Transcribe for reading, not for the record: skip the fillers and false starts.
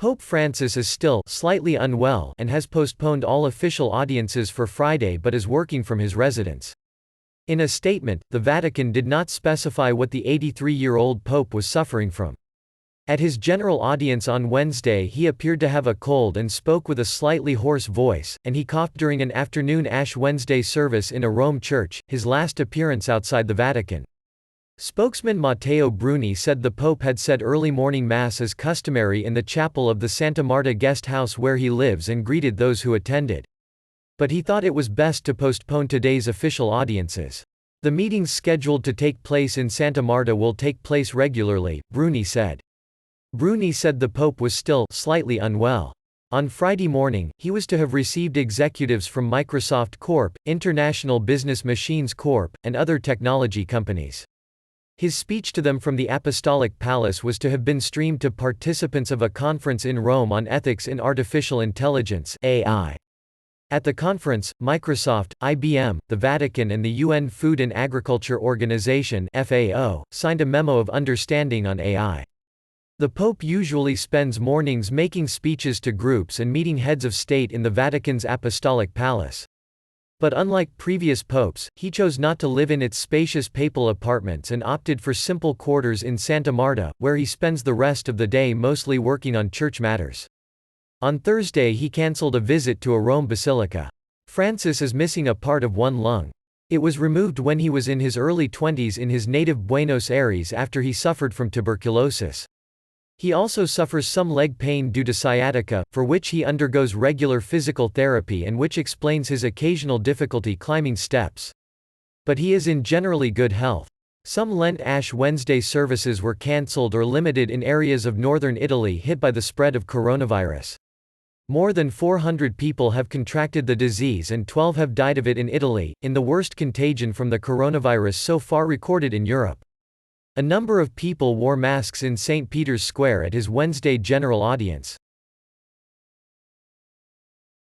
Pope Francis is still slightly unwell and has postponed all official audiences for Friday but is working from his residence. In a statement, the Vatican did not specify what the 83-year-old Pope was suffering from. At his general audience on Wednesday he appeared to have a cold and spoke with a slightly hoarse voice, and he coughed during an afternoon Ash Wednesday service in a Rome church, his last appearance outside the Vatican. Spokesman Matteo Bruni said the Pope had said early morning Mass as customary in the chapel of the Santa Marta guest house where he lives and greeted those who attended. But he thought it was best to postpone today's official audiences. The meetings scheduled to take place in Santa Marta will take place regularly, Bruni said. Bruni said the Pope was still slightly unwell. On Friday morning, he was to have received executives from Microsoft Corp., International Business Machines Corp., and other technology companies. His speech to them from the Apostolic Palace was to have been streamed to participants of a conference in Rome on ethics in artificial intelligence (AI). At the conference, Microsoft, IBM, the Vatican and the UN Food and Agriculture Organization (FAO) signed a memo of understanding on AI. The Pope usually spends mornings making speeches to groups and meeting heads of state in the Vatican's Apostolic Palace. But unlike previous popes, he chose not to live in its spacious papal apartments and opted for simple quarters in Santa Marta, where he spends the rest of the day mostly working on church matters. On Thursday he cancelled a visit to a Rome basilica. Francis is missing a part of one lung. It was removed when he was in his early 20s in his native Buenos Aires after he suffered from tuberculosis. He also suffers some leg pain due to sciatica, for which he undergoes regular physical therapy and which explains his occasional difficulty climbing steps. But he is in generally good health. Some Lent Ash Wednesday services were cancelled or limited in areas of northern Italy hit by the spread of coronavirus. More than 400 people have contracted the disease and 12 have died of it in Italy, in the worst contagion from the coronavirus so far recorded in Europe. A number of people wore masks in St. Peter's Square at his Wednesday general audience.